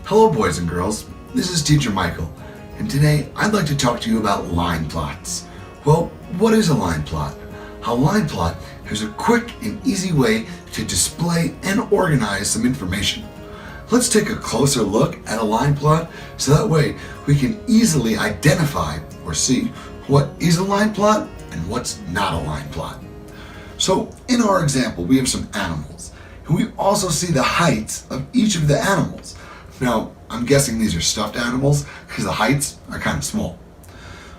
Hello boys and girls, this is Teacher Michael, and today I'd like to talk to you about line plots. Well, what is a line plot? A line plot is a quick and easy way to display and organize some information. Let's take a closer look at a line plot so that way we can easily identify or see what is a line plot and what's not a line plot. So in our example, we have some animals, and we also see the heights of each of the animals. Now, I'm guessing these are stuffed animals because the heights are kind of small.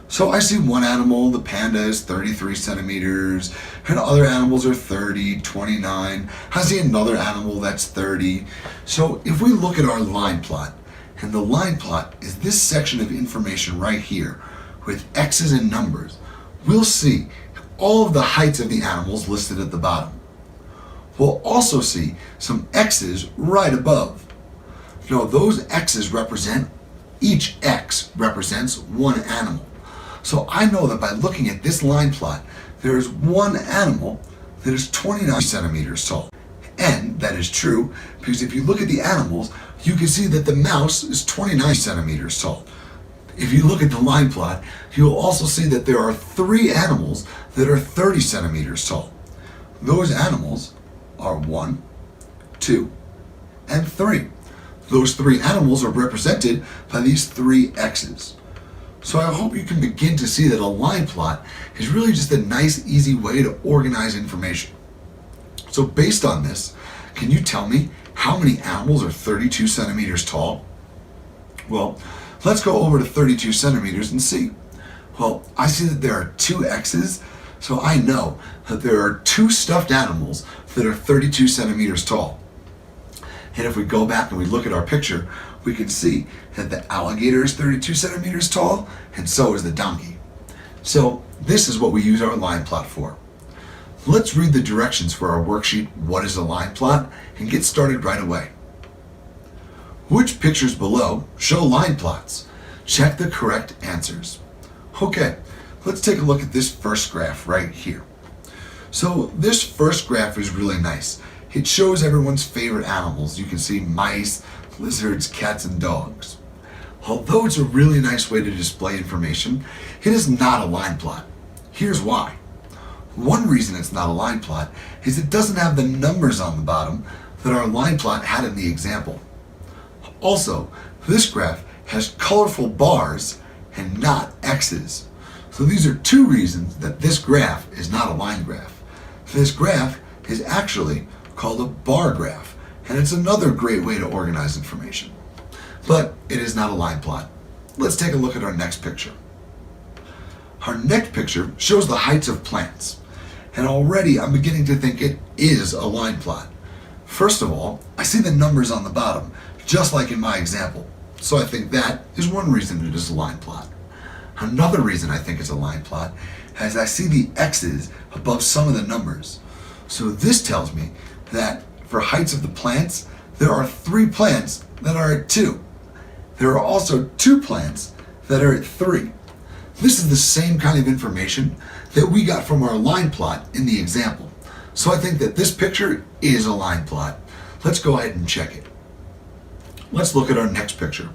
So I see one animal, the panda is 33 centimeters, and other animals are 30, 29. I see another animal that's 30. So if we look at our line plot, and the line plot is this section of information right here with X's and numbers, we'll see all of the heights of the animals listed at the bottom. We'll also see some X's right above. Now those X's represent, each X represents one animal. So I know that by looking at this line plot, there is one animal that is 29 centimeters tall. And that is true because if you look at the animals, you can see that the mouse is 29 centimeters tall. If you look at the line plot, you'll also see that there are 3 animals that are 30 centimeters tall. Those animals are 1, 2, and 3. Those 3 animals are represented by these 3 X's. So I hope you can begin to see that a line plot is really just a nice, easy way to organize information. So based on this, can you tell me how many animals are 32 centimeters tall? Well, let's go over to 32 centimeters and see. Well, I see that there are 2 X's, so I know that there are 2 stuffed animals that are 32 centimeters tall. And if we go back and we look at our picture, we can see that the alligator is 32 centimeters tall, and so is the donkey. So this is what we use our line plot for. Let's read the directions for our worksheet, What is a Line Plot, and get started right away. Which pictures below show line plots? Check the correct answers. Okay, let's take a look at this first graph right here. So this first graph is really nice. It shows everyone's favorite animals. You can see mice, lizards, cats, and dogs. Although it's a really nice way to display information, it is not a line plot. Here's why. One reason it's not a line plot is it doesn't have the numbers on the bottom that our line plot had in the example. Also, this graph has colorful bars and not X's. So these are 2 reasons that this graph is not a line graph. This graph is actually called a bar graph, and it's another great way to organize information. But it is not a line plot. Let's take a look at our next picture. Our next picture shows the heights of plants, and already I'm beginning to think it is a line plot. First of all, I see the numbers on the bottom, just like in my example, so I think that is one reason it is a line plot. Another reason I think it's a line plot is I see the X's above some of the numbers. So this tells me that for heights of the plants, there are 3 plants that are at 2. There are also 2 plants that are at 3. This is the same kind of information that we got from our line plot in the example. So I think that this picture is a line plot. Let's go ahead and check it. Let's look at our next picture.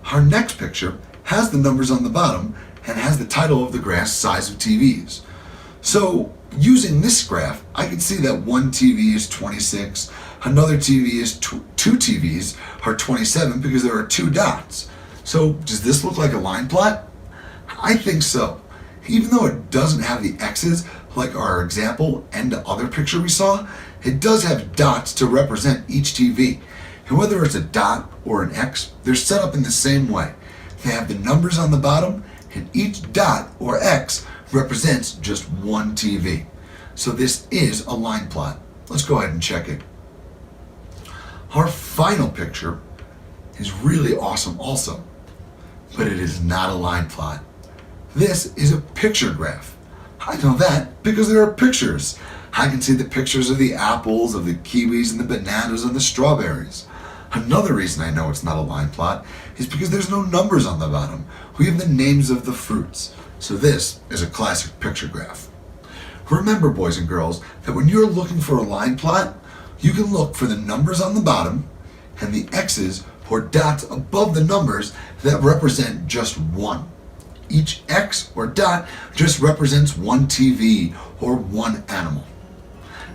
Our next picture has the numbers on the bottom and has the title of the graph's size of TVs. So using this graph, I can see that one TV is 26, another TV is 2 TVs are 27 because there are 2 dots. So does this look like a line plot? I think so. Even though it doesn't have the X's like our example and the other picture we saw, it does have dots to represent each TV. And whether it's a dot or an X, they're set up in the same way. They have the numbers on the bottom, and each dot or X represents just one TV. So this is a line plot. Let's go ahead and check it. Our final picture is really awesome also, but it is not a line plot. This is a picture graph. I know that because there are pictures. I can see the pictures of the apples, of the kiwis, and the bananas, and the strawberries. Another reason I know it's not a line plot is because there's no numbers on the bottom. We have the names of the fruits. So this is a classic picture graph. Remember, boys and girls, that when you're looking for a line plot, you can look for the numbers on the bottom and the X's or dots above the numbers that represent just one. Each X or dot just represents one TV or one animal.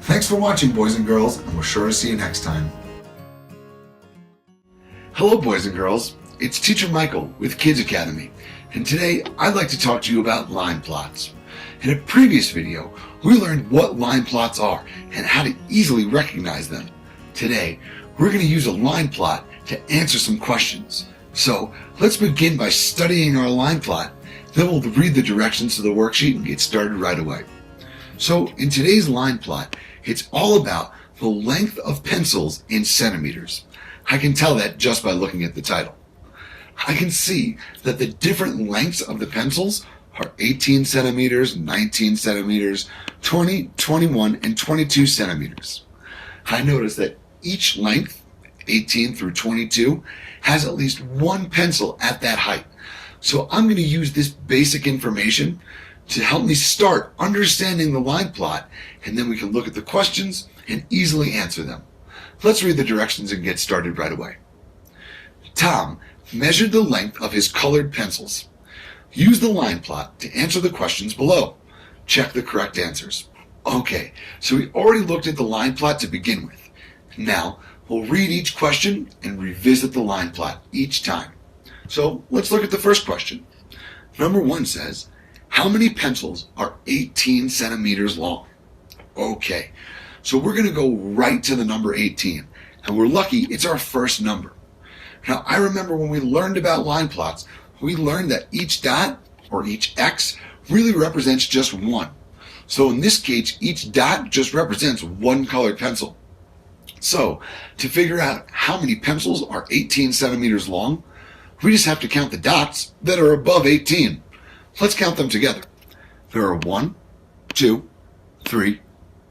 Thanks for watching, boys and girls, and we're sure to see you next time. Hello, boys and girls. It's Teacher Michael with Kids Academy, and today I'd like to talk to you about line plots. In a previous video, we learned what line plots are and how to easily recognize them. Today, we're going to use a line plot to answer some questions. So let's begin by studying our line plot. Then we'll read the directions to the worksheet and get started right away. So in today's line plot, it's all about the length of pencils in centimeters. I can tell that just by looking at the title. I can see that the different lengths of the pencils are 18 centimeters, 19 centimeters, 20, 21, and 22 centimeters. I notice that each length, 18 through 22, has at least one pencil at that height. So I'm going to use this basic information to help me start understanding the line plot, and then we can look at the questions and easily answer them. Let's read the directions and get started right away. Tom measured the length of his colored pencils. Use the line plot to answer the questions below. Check the correct answers. Okay, so we already looked at the line plot to begin with. Now, we'll read each question and revisit the line plot each time. So let's look at the first question. Number 1 says, how many pencils are 18 centimeters long? Okay, so we're going to go right to the number 18, and we're lucky it's our first number. Now, I remember when we learned about line plots, we learned that each dot, or each X, really represents just one. So in this case, each dot just represents one colored pencil. So, to figure out how many pencils are 18 centimeters long, we just have to count the dots that are above 18. Let's count them together. There are 1, 2, 3,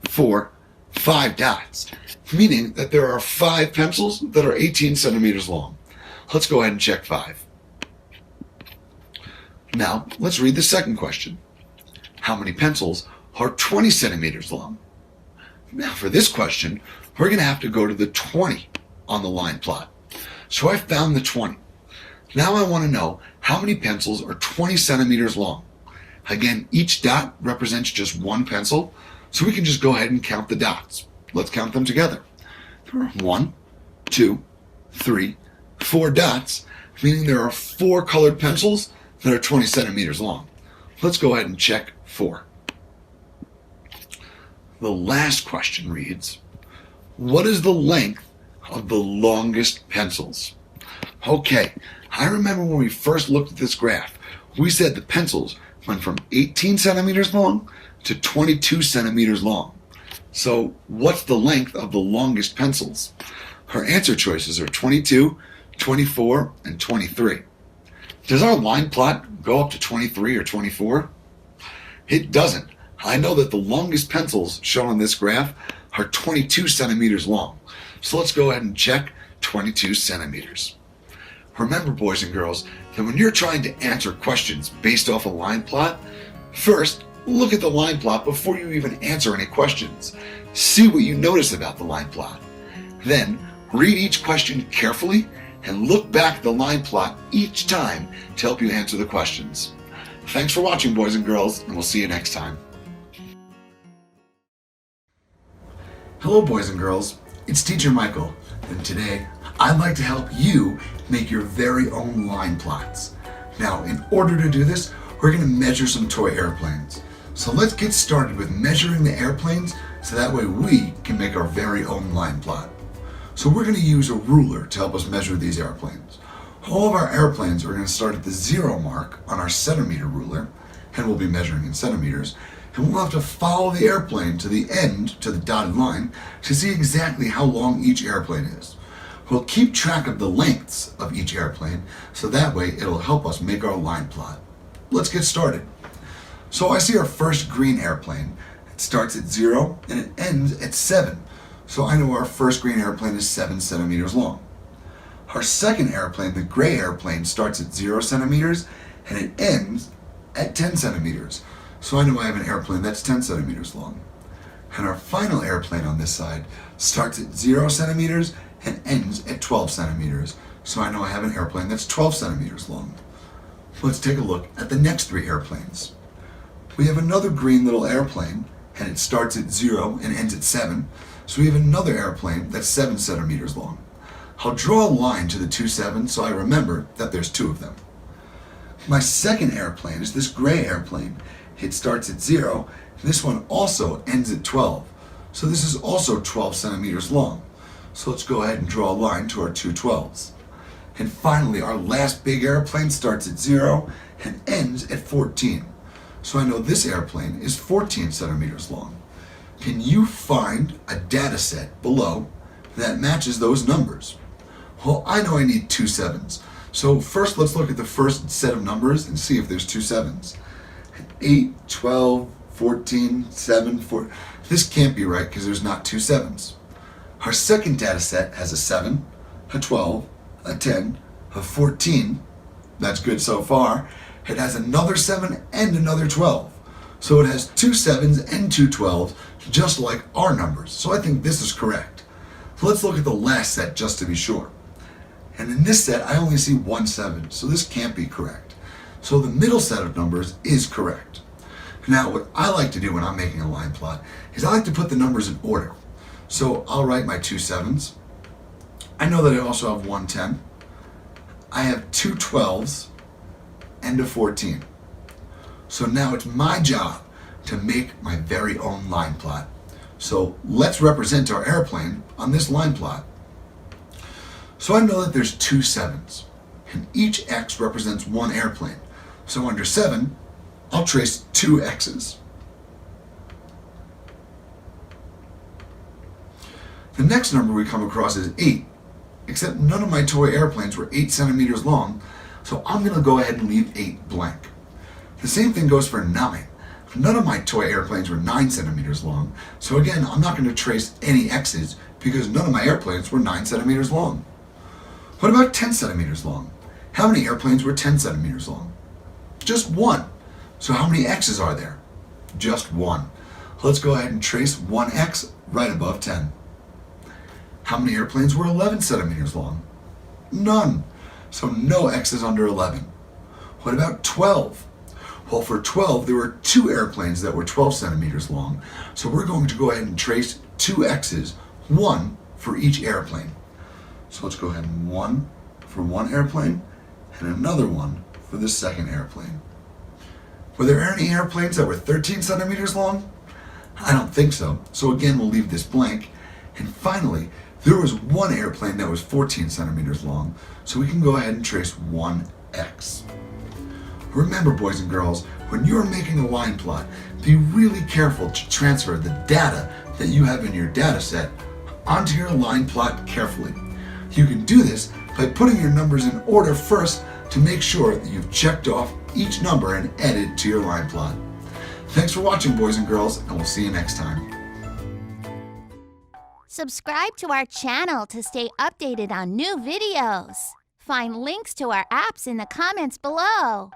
4, 5 dots, meaning that there are 5 pencils that are 18 centimeters long. Let's go ahead and check 5. Now, let's read the second question. How many pencils are 20 centimeters long? Now, for this question, we're going to have to go to the 20 on the line plot. So I found the 20. Now I want to know how many pencils are 20 centimeters long. Again, each dot represents just one pencil, so we can just go ahead and count the dots. Let's count them together. There are 1, 2, 3, 4 dots, meaning there are 4 colored pencils that are 20 centimeters long. Let's go ahead and check 4. The last question reads, what is the length of the longest pencils? Okay, I remember when we first looked at this graph, we said the pencils went from 18 centimeters long to 22 centimeters long. So what's the length of the longest pencils? Our answer choices are 22, 24, and 23. Does our line plot go up to 23 or 24? It doesn't. I know that the longest pencils shown on this graph are 22 centimeters long. So let's go ahead and check 22 centimeters. Remember, boys and girls, that when you're trying to answer questions based off a line plot, first, look at the line plot before you even answer any questions. See what you notice about the line plot. Then, read each question carefully and look back at the line plot each time to help you answer the questions. Thanks for watching, boys and girls, and we'll see you next time. Hello, boys and girls. It's Teacher Michael, and today I'd like to help you make your very own line plots. Now, in order to do this, we're going to measure some toy airplanes. So let's get started with measuring the airplanes so that way we can make our very own line plot. So we're going to use a ruler to help us measure these airplanes. All of our airplanes are going to start at the 0 mark on our centimeter ruler, and we'll be measuring in centimeters, and we'll have to follow the airplane to the end, to the dotted line, to see exactly how long each airplane is. We'll keep track of the lengths of each airplane, so that way it'll help us make our line plot. Let's get started. So I see our first green airplane. It starts at 0 and it ends at 7. So I know our first green airplane is 7 centimeters long. Our second airplane, the gray airplane, starts at 0 centimeters and it ends at 10 centimeters. So I know I have an airplane that's 10 centimeters long. And our final airplane on this side starts at 0 centimeters and ends at 12 centimeters. so I know I have an airplane that's 12 centimeters long. Let's take a look at the next 3 airplanes. We have another green little airplane, and it starts at 0 and ends at 7, so we have another airplane that's 7 centimeters long. I'll draw a line to the 2 7s so I remember that there's 2 of them. My second airplane is this gray airplane. It starts at 0, and this one also ends at 12, so this is also 12 centimeters long. So let's go ahead and draw a line to our 2 12s. And finally, our last big airplane starts at 0 and ends at 14. So I know this airplane is 14 centimeters long. Can you find a data set below that matches those numbers? Well, I know I need 2 7s. So first let's look at the first set of numbers and see if there's 2 7s. 8, 12, 14, 7, 4. This can't be right because there's not 2 7s. Our second data set has a 7, a 12, a 10, a 14. That's good so far. It has another 7 and another 12. So it has 2 7s and 2 12s, just like our numbers. So I think this is correct. So let's look at the last set just to be sure. And in this set, I only see 1 7, so this can't be correct. So the middle set of numbers is correct. Now, what I like to do when I'm making a line plot is I like to put the numbers in order. So I'll write my 2 7s. I know that I also have 1 10. I have 2 12s and a 14. So now it's my job to make my very own line plot. So let's represent our airplane on this line plot. So I know that there's 2 7s, and each X represents 1 airplane. So under 7, I'll trace 2 X's. The next number we come across is 8, except none of my toy airplanes were 8 centimeters long, so I'm going to go ahead and leave 8 blank. The same thing goes for 9. None of my toy airplanes were 9 centimeters long, so again, I'm not going to trace any X's because none of my airplanes were 9 centimeters long. What about 10 centimeters long? How many airplanes were 10 centimeters long? Just 1. So how many X's are there? Just 1. Let's go ahead and trace 1 X right above 10. How many airplanes were 11 centimeters long? None. So no X's under 11. What about 12? Well, for 12, there were 2 airplanes that were 12 centimeters long, so we're going to go ahead and trace 2 X's, 1 for each airplane. So let's go ahead and 1 for 1 airplane, and another 1 for the second airplane. Were there any airplanes that were 13 centimeters long? I don't think so, so again we'll leave this blank. And finally, there was 1 airplane that was 14 centimeters long, so we can go ahead and trace 1 X. Remember, boys and girls, when you're making a line plot, be really careful to transfer the data that you have in your data set onto your line plot carefully. You can do this by putting your numbers in order first to make sure that you've checked off each number and added to your line plot. Thanks for watching, boys and girls, and we'll see you next time. Subscribe to our channel to stay updated on new videos. Find links to our apps in the comments below.